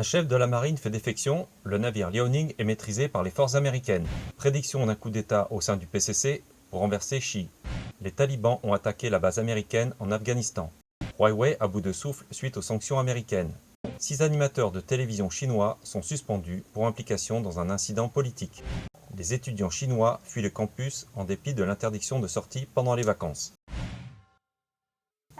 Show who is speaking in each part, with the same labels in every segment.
Speaker 1: Un chef de la marine fait défection, le navire Liaoning est maîtrisé par les forces américaines. Prédiction d'un coup d'État au sein du PCC pour renverser Xi. Les talibans ont attaqué la base américaine en Afghanistan. Huawei à bout de souffle suite aux sanctions américaines. 6 animateurs de télévision chinois sont suspendus pour implication dans un incident politique. Les étudiants chinois fuient le campus en dépit de l'interdiction de sortie pendant les vacances.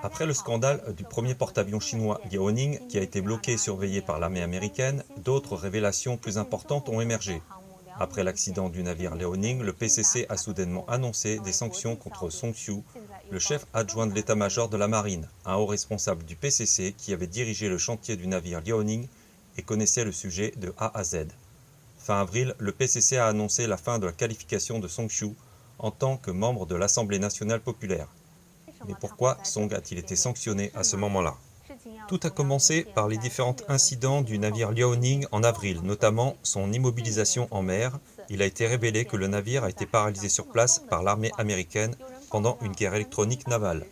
Speaker 1: Après le scandale du premier porte-avions chinois Liaoning qui a été bloqué et surveillé par l'armée américaine, d'autres révélations plus importantes ont émergé. Après l'accident du navire Liaoning, le PCC a soudainement annoncé des sanctions contre Song Xiu, le chef adjoint de l'état-major de la marine, un haut responsable du PCC qui avait dirigé le chantier du navire Liaoning et connaissait le sujet de A à Z. Fin avril, le PCC a annoncé la fin de la qualification de Song Xiu en tant que membre de l'Assemblée nationale populaire. Mais pourquoi Song a-t-il été sanctionné à ce moment-là? Tout a commencé par les différents incidents du navire Liaoning en avril, notamment son immobilisation en mer. Il a été révélé que le navire a été paralysé sur place par l'armée américaine pendant une guerre électronique navale.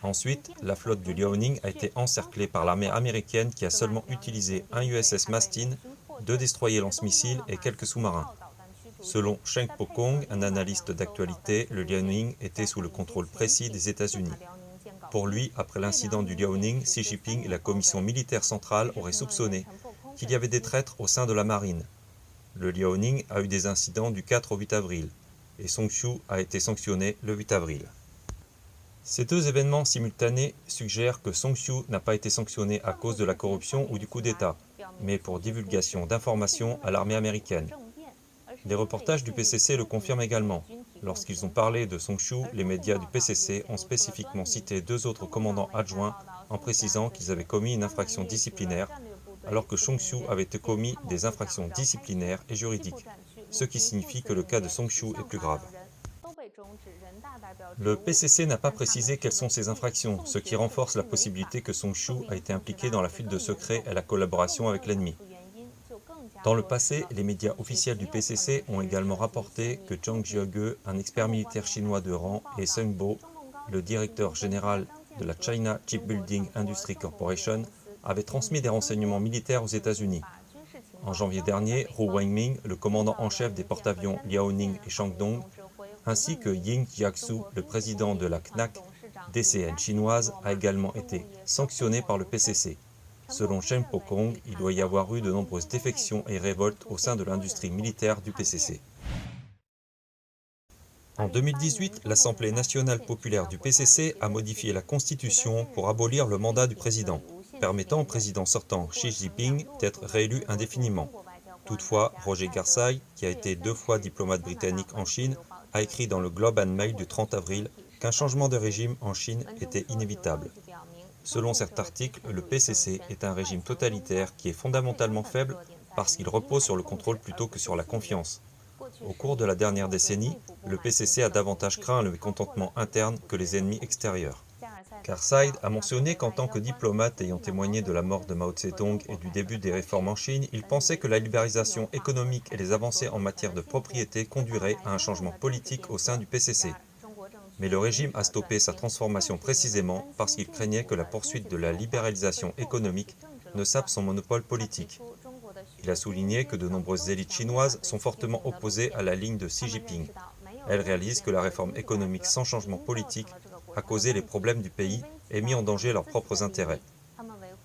Speaker 1: Ensuite, la flotte du Liaoning a été encerclée par l'armée américaine qui a seulement utilisé un USS Mastin, 2 destroyers lance-missiles et quelques sous-marins. Selon Cheng Po-kong, un analyste d'actualité, le Liaoning était sous le contrôle précis des États-Unis. Pour lui, après l'incident du Liaoning, Xi Jinping et la commission militaire centrale auraient soupçonné qu'il y avait des traîtres au sein de la marine. Le Liaoning a eu des incidents du 4 au 8 avril, et Song Xiu a été sanctionné le 8 avril. Ces deux événements simultanés suggèrent que Song Xiu n'a pas été sanctionné à cause de la corruption ou du coup d'État, mais pour divulgation d'informations à l'armée américaine. Les reportages du PCC le confirment également. Lorsqu'ils ont parlé de Song Xiu, les médias du PCC ont spécifiquement cité 2 autres commandants adjoints en précisant qu'ils avaient commis une infraction disciplinaire, alors que Song Xiu avait commis des infractions disciplinaires et juridiques, ce qui signifie que le cas de Song Xiu est plus grave. Le PCC n'a pas précisé quelles sont ces infractions, ce qui renforce la possibilité que Song Xiu a été impliqué dans la fuite de secrets et la collaboration avec l'ennemi. Dans le passé, les médias officiels du PCC ont également rapporté que Zhang Jiege, un expert militaire chinois de rang, et Sung Bo, le directeur général de la China Shipbuilding Industry Corporation, avaient transmis des renseignements militaires aux États-Unis. En janvier dernier, Hu Wenming, le commandant en chef des porte-avions Liaoning et Shandong, ainsi que Ying Jiaxu, le président de la CNAC DCN chinoise, a également été sanctionné par le PCC. Selon Cheng Po-kong, il doit y avoir eu de nombreuses défections et révoltes au sein de l'industrie militaire du PCC. En 2018, l'Assemblée nationale populaire du PCC a modifié la Constitution pour abolir le mandat du président, permettant au président sortant Xi Jinping d'être réélu indéfiniment. Toutefois, Roger Garside, qui a été 2 fois diplomate britannique en Chine, a écrit dans le Globe and Mail du 30 avril qu'un changement de régime en Chine était inévitable. Selon cet article, le PCC est un régime totalitaire qui est fondamentalement faible parce qu'il repose sur le contrôle plutôt que sur la confiance. Au cours de la dernière décennie, le PCC a davantage craint le mécontentement interne que les ennemis extérieurs. Garside a mentionné qu'en tant que diplomate ayant témoigné de la mort de Mao Tse-tung et du début des réformes en Chine, il pensait que la libéralisation économique et les avancées en matière de propriété conduiraient à un changement politique au sein du PCC. Mais le régime a stoppé sa transformation précisément parce qu'il craignait que la poursuite de la libéralisation économique ne sape son monopole politique. Il a souligné que de nombreuses élites chinoises sont fortement opposées à la ligne de Xi Jinping. Elles réalisent que la réforme économique sans changement politique a causé les problèmes du pays et mis en danger leurs propres intérêts.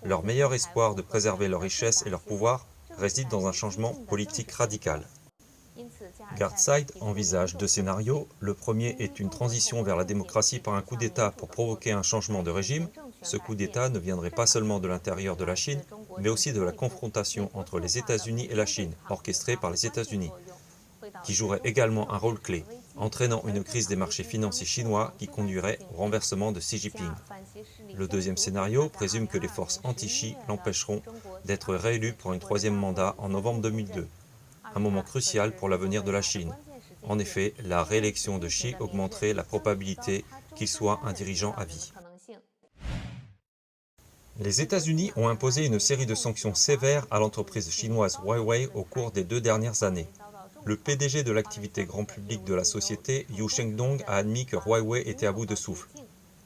Speaker 1: Leur meilleur espoir de préserver leur richesse et leur pouvoir réside dans un changement politique radical. Garside envisage 2 scénarios. Le premier est une transition vers la démocratie par un coup d'État pour provoquer un changement de régime. Ce coup d'État ne viendrait pas seulement de l'intérieur de la Chine, mais aussi de la confrontation entre les États-Unis et la Chine, orchestrée par les États-Unis, qui jouerait également un rôle clé, entraînant une crise des marchés financiers chinois qui conduirait au renversement de Xi Jinping. Le deuxième scénario présume que les forces anti-Xi l'empêcheront d'être réélu pour un 3e mandat en novembre 2002. Un moment crucial pour l'avenir de la Chine. En effet, la réélection de Xi augmenterait la probabilité qu'il soit un dirigeant à vie. Les États-Unis ont imposé une série de sanctions sévères à l'entreprise chinoise Huawei au cours des 2 dernières années. Le PDG de l'activité grand public de la société, Yu Shengdong, a admis que Huawei était à bout de souffle.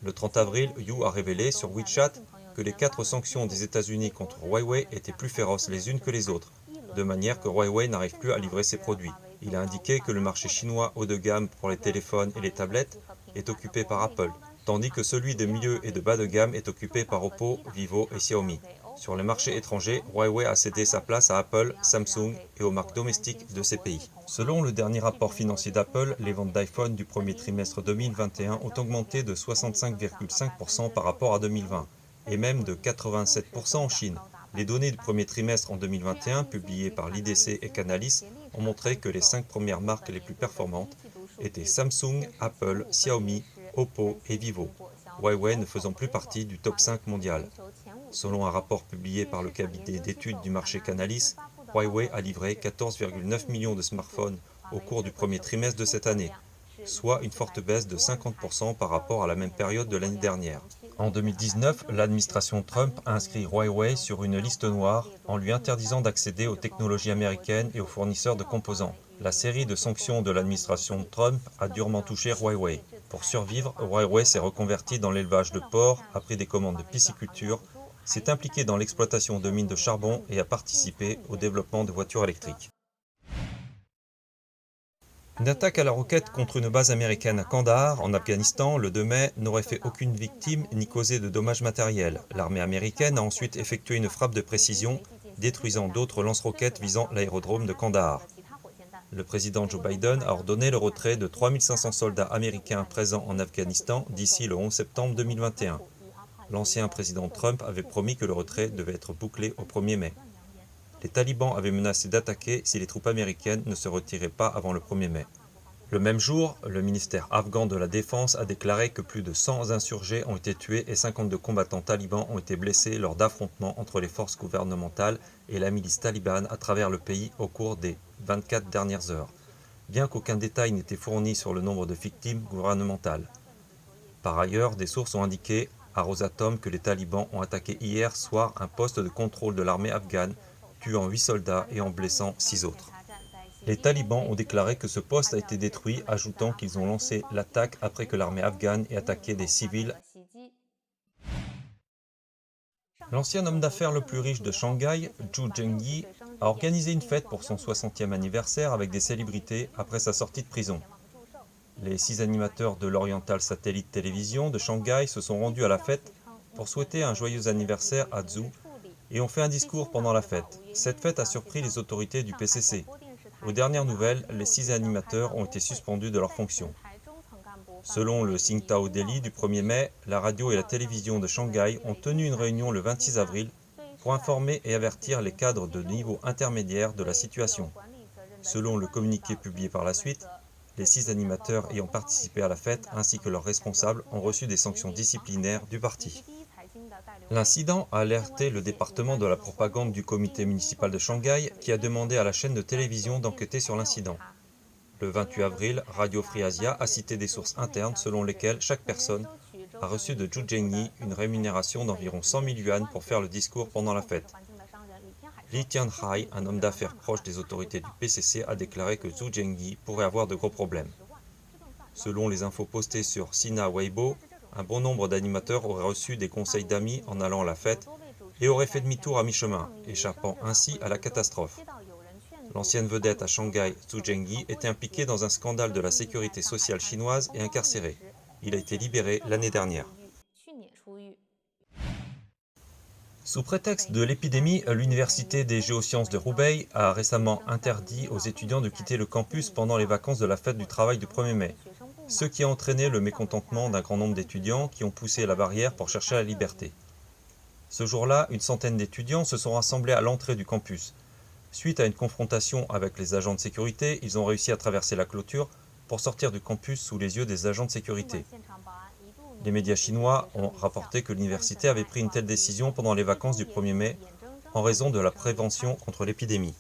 Speaker 1: Le 30 avril, Yu a révélé sur WeChat que les 4 sanctions des États-Unis contre Huawei étaient plus féroces les unes que les autres, de manière que Huawei n'arrive plus à livrer ses produits. Il a indiqué que le marché chinois haut de gamme pour les téléphones et les tablettes est occupé par Apple, tandis que celui de milieu et de bas de gamme est occupé par Oppo, Vivo et Xiaomi. Sur les marchés étrangers, Huawei a cédé sa place à Apple, Samsung et aux marques domestiques de ces pays. Selon le dernier rapport financier d'Apple, les ventes d'iPhone du premier trimestre 2021 ont augmenté de 65,5% par rapport à 2020, et même de 87% en Chine. Les données du premier trimestre en 2021, publiées par l'IDC et Canalys, ont montré que les 5 premières marques les plus performantes étaient Samsung, Apple, Xiaomi, Oppo et Vivo, Huawei ne faisant plus partie du top 5 mondial. Selon un rapport publié par le cabinet d'études du marché Canalys, Huawei a livré 14,9 millions de smartphones au cours du premier trimestre de cette année, soit une forte baisse de 50% par rapport à la même période de l'année dernière. En 2019, l'administration Trump a inscrit Huawei sur une liste noire en lui interdisant d'accéder aux technologies américaines et aux fournisseurs de composants. La série de sanctions de l'administration Trump a durement touché Huawei. Pour survivre, Huawei s'est reconverti dans l'élevage de porcs, a pris des commandes de pisciculture, s'est impliqué dans l'exploitation de mines de charbon et a participé au développement de voitures électriques. Une attaque à la roquette contre une base américaine à Kandahar, en Afghanistan, le 2 mai, n'aurait fait aucune victime ni causé de dommages matériels. L'armée américaine a ensuite effectué une frappe de précision, détruisant d'autres lance-roquettes visant l'aérodrome de Kandahar. Le président Joe Biden a ordonné le retrait de 3500 soldats américains présents en Afghanistan d'ici le 11 septembre 2021. L'ancien président Trump avait promis que le retrait devait être bouclé au 1er mai. Les talibans avaient menacé d'attaquer si les troupes américaines ne se retiraient pas avant le 1er mai. Le même jour, le ministère afghan de la Défense a déclaré que plus de 100 insurgés ont été tués et 52 combattants talibans ont été blessés lors d'affrontements entre les forces gouvernementales et la milice talibane à travers le pays au cours des 24 dernières heures, bien qu'aucun détail n'était fourni sur le nombre de victimes gouvernementales. Par ailleurs, des sources ont indiqué à Rosatom que les talibans ont attaqué hier soir un poste de contrôle de l'armée afghane, tuant 8 soldats et en blessant 6 autres. Les talibans ont déclaré que ce poste a été détruit, ajoutant qu'ils ont lancé l'attaque après que l'armée afghane ait attaqué des civils. L'ancien homme d'affaires le plus riche de Shanghai, Zhu Zhengyi, a organisé une fête pour son 60e anniversaire avec des célébrités après sa sortie de prison. Les 6 animateurs de l'Oriental Satellite Télévision de Shanghai se sont rendus à la fête pour souhaiter un joyeux anniversaire à Zhu et ont fait un discours pendant la fête. Cette fête a surpris les autorités du PCC. Aux dernières nouvelles, les 6 animateurs ont été suspendus de leurs fonctions. Selon le Tsingtao Daily du 1er mai, la radio et la télévision de Shanghai ont tenu une réunion le 26 avril pour informer et avertir les cadres de niveau intermédiaire de la situation. Selon le communiqué publié par la suite, les 6 animateurs ayant participé à la fête ainsi que leurs responsables ont reçu des sanctions disciplinaires du parti. L'incident a alerté le département de la propagande du comité municipal de Shanghai qui a demandé à la chaîne de télévision d'enquêter sur l'incident. Le 28 avril, Radio Free Asia a cité des sources internes selon lesquelles chaque personne a reçu de Zhu Zhengyi une rémunération d'environ 100 000 yuan pour faire le discours pendant la fête. Li Tianhai, un homme d'affaires proche des autorités du PCC, a déclaré que Zhu Zhengyi pourrait avoir de gros problèmes. Selon les infos postées sur Sina Weibo, un bon nombre d'animateurs auraient reçu des conseils d'amis en allant à la fête et auraient fait demi-tour à mi-chemin, échappant ainsi à la catastrophe. L'ancienne vedette à Shanghai, Zhu Zhengyi, était impliqué dans un scandale de la sécurité sociale chinoise et incarcéré. Il a été libéré l'année dernière. Sous prétexte de l'épidémie, l'Université des géosciences de Hubei a récemment interdit aux étudiants de quitter le campus pendant les vacances de la fête du travail du 1er mai, ce qui a entraîné le mécontentement d'un grand nombre d'étudiants qui ont poussé la barrière pour chercher la liberté. Ce jour-là, une centaine d'étudiants se sont rassemblés à l'entrée du campus. Suite à une confrontation avec les agents de sécurité, ils ont réussi à traverser la clôture pour sortir du campus sous les yeux des agents de sécurité. Les médias chinois ont rapporté que l'université avait pris une telle décision pendant les vacances du 1er mai en raison de la prévention contre l'épidémie.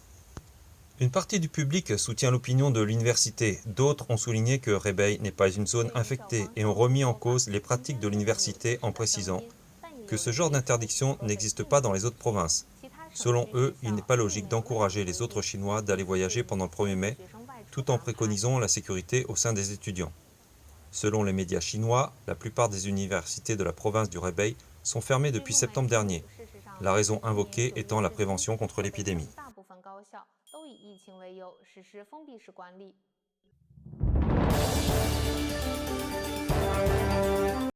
Speaker 1: Une partie du public soutient l'opinion de l'université, d'autres ont souligné que Hebei n'est pas une zone infectée et ont remis en cause les pratiques de l'université en précisant que ce genre d'interdiction n'existe pas dans les autres provinces. Selon eux, il n'est pas logique d'encourager les autres Chinois d'aller voyager pendant le 1er mai, tout en préconisant la sécurité au sein des étudiants. Selon les médias chinois, la plupart des universités de la province du Hebei sont fermées depuis septembre dernier, la raison invoquée étant la prévention contre l'épidémie.